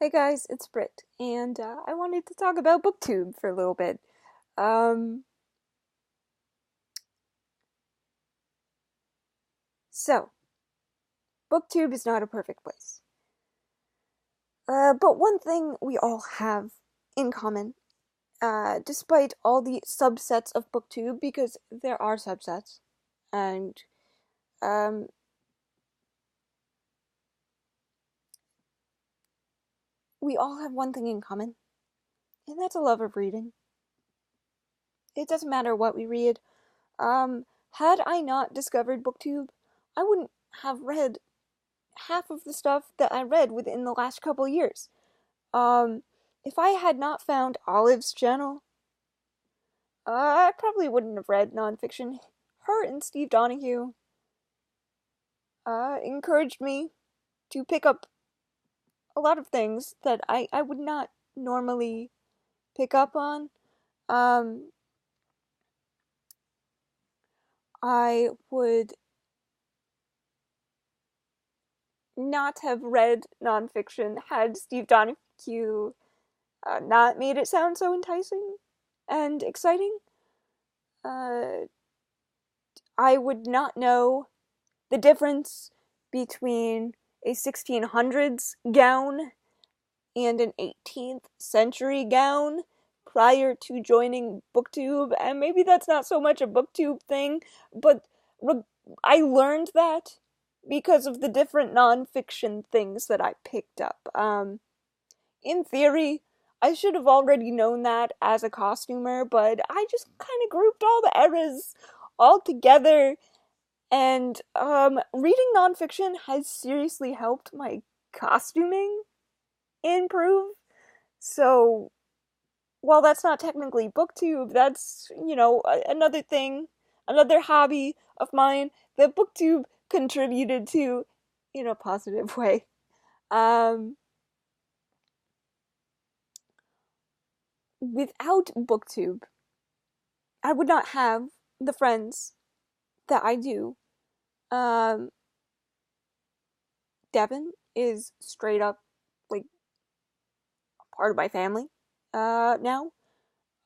Hey guys, it's Britt, and I wanted to talk about Booktube for a little bit. Um, so, Booktube is not a perfect place. But one thing we all have in common, despite all the subsets of Booktube, because there are subsets, and um, we all have one thing in common, and that's a love of reading. It doesn't matter what we read. Had I not discovered Booktube, I wouldn't have read half of the stuff that I read within the last couple years. Um, if I had not found Olive's channel, I probably wouldn't have read nonfiction. Her and Steve Donahue encouraged me to pick up a lot of things that I would not normally pick up on. Um, I would not have read nonfiction had Steve Donahue not made it sound so enticing and exciting. Uh, I would not know the difference between a 1600s gown and an 18th century gown prior to joining Booktube, and maybe that's not so much a Booktube thing, but I learned that because of the different nonfiction things that I picked up. In theory, I should have already known that as a costumer, but I just kind of grouped all the eras all together, and reading nonfiction has seriously helped my costuming improve. So while that's not technically booktube, that's, another thing, another hobby of mine that booktube contributed to in a positive way. Um, Without booktube, I would not have the friends that I do. Um, Devin is straight up like part of my family now.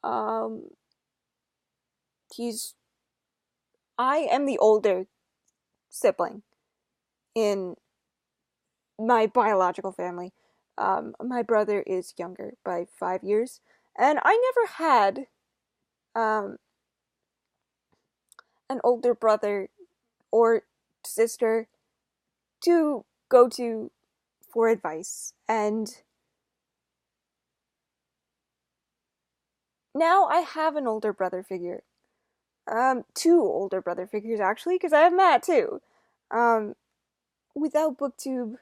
Um, he's I am the older sibling in my biological family. My brother is younger by 5 years, and I never had um, an older brother or sister to go to for advice. And now I have an older brother figure. Two older brother figures actually, because I have Matt too. Um, Without BookTube,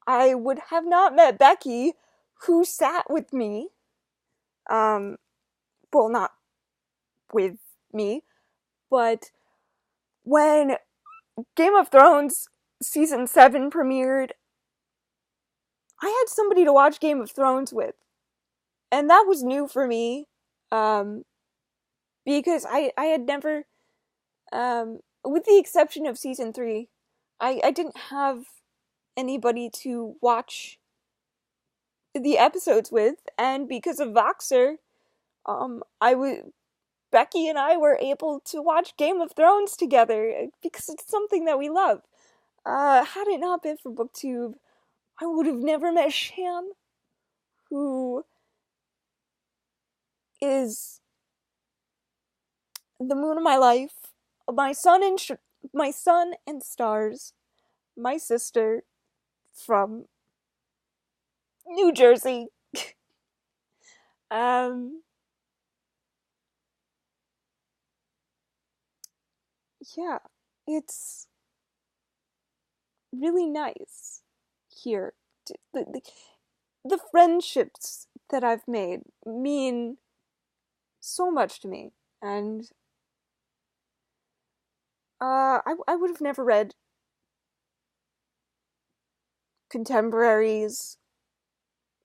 I would have not met Becky, who sat with me. Um, well, not with me, but when Game of Thrones season 7 premiered, I had somebody to watch Game of Thrones with, and that was new for me. Um, because I had never, with the exception of season 3, I didn't have anybody to watch the episodes with, and because of Voxer, I would Becky and I were able to watch Game of Thrones together because it's something that we love. Had it not been for BookTube, I would have never met Sham, who is the moon of my life, my sun and my sun and stars, my sister from New Jersey. um, yeah, it's really nice here. The friendships that I've made mean so much to me, and I would have never read contemporaries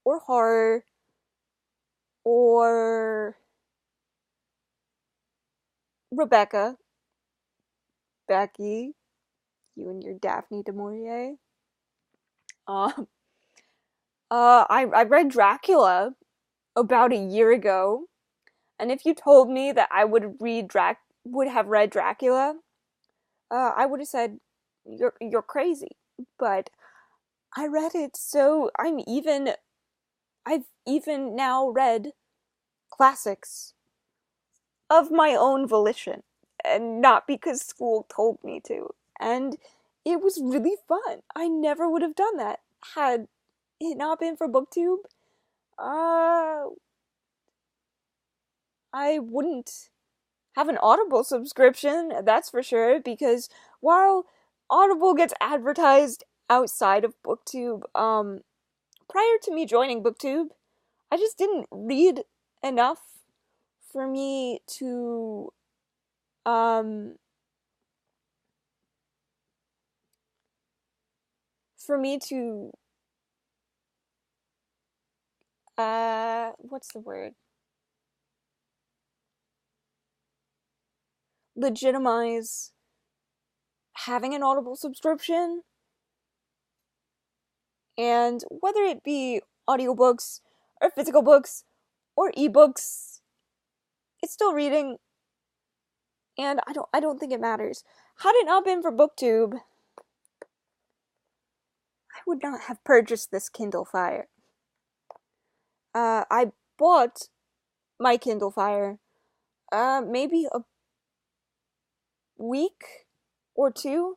or horror or Rebecca, Becky, you and your Daphne du Maurier. Um, I read Dracula about a year ago, and if you told me that I would have read Dracula, I would have said you're crazy. But I read it, so I've even now read classics of my own volition, and not because school told me to. And it was really fun. I never would have done that had it not been for Booktube. Uh, I wouldn't have an Audible subscription, that's for sure, because while Audible gets advertised outside of Booktube, prior to me joining Booktube, I just didn't read enough for me to um for me to what's the word? Legitimize having an Audible subscription, and whether it be audiobooks or physical books or ebooks, it's still reading, and I don't think it matters. Had it not been for Booktube, I would not have purchased this Kindle Fire. I bought my Kindle Fire maybe a week or two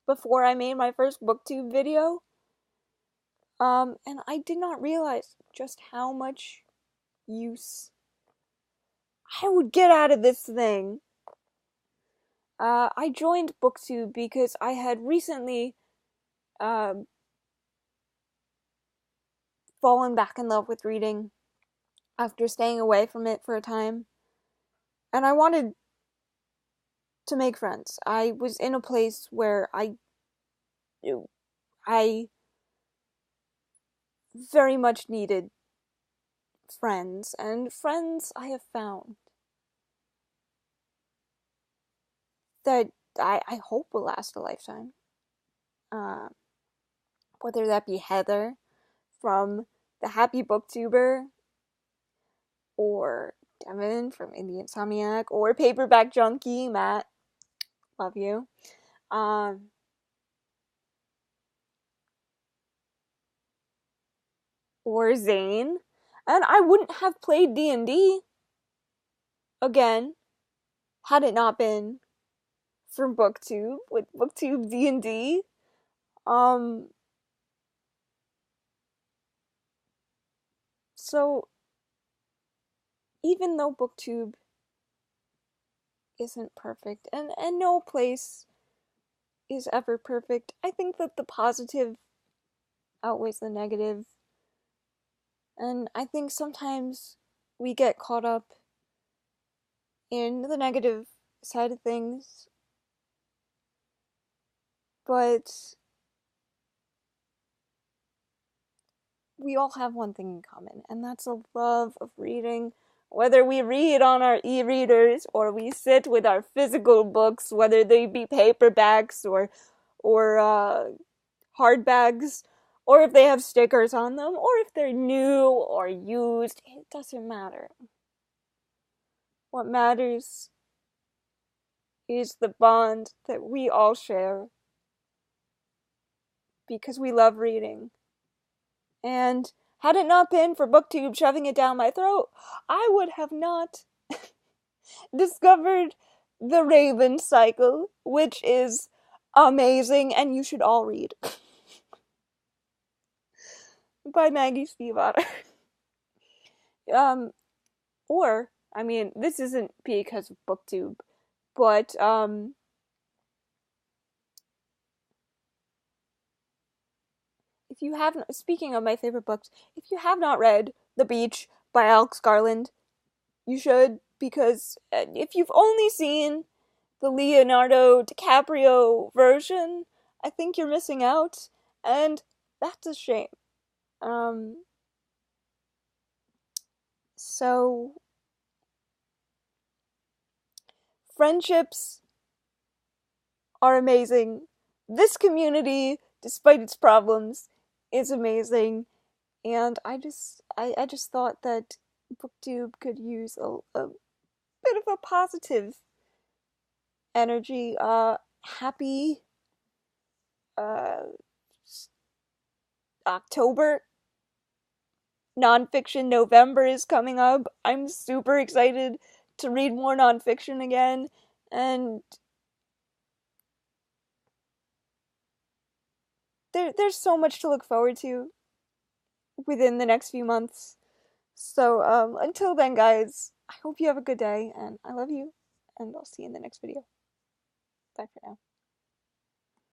before I made my first Booktube video. And I did not realize just how much use I would get out of this thing. I joined Booktube because I had recently fallen back in love with reading after staying away from it for a time. And I wanted to make friends. I was in a place where I very much needed friends, and friends I have found that I hope will last a lifetime. Uh, Whether that be Heather from the Happy Booktuber, or Devin from Indie Insomniac, or Paperback Junkie, Matt, love you. Or Zane. And I wouldn't have played D&D again had it not been for Booktube, with Booktube D&D. So even though Booktube isn't perfect, and no place is ever perfect, I think that the positive outweighs the negative. And I think sometimes we get caught up in the negative side of things, but we all have one thing in common, and that's a love of reading. Whether we read on our e-readers or we sit with our physical books, whether they be paperbacks or hardbacks, or if they have stickers on them, or if they're new or used, it doesn't matter. What matters is the bond that we all share because we love reading. And had it not been for Booktube shoving it down my throat, I would have not discovered the Raven Cycle, which is amazing and you should all read. By Maggie Stiefvater. Or, I mean, this isn't because of Booktube, but, if you haven't, speaking of my favorite books, if you have not read The Beach by Alex Garland, you should, because if you've only seen the Leonardo DiCaprio version, I think you're missing out, and that's a shame. So, friendships are amazing. This community, despite its problems, is amazing. And I just thought that Booktube could use a bit of a positive energy. Happy uh October. Nonfiction November is coming up. I'm super excited to read more nonfiction again, and there's so much to look forward to within the next few months. So until then, guys, I hope you have a good day, and I love you, and I'll see you in the next video. Bye for now.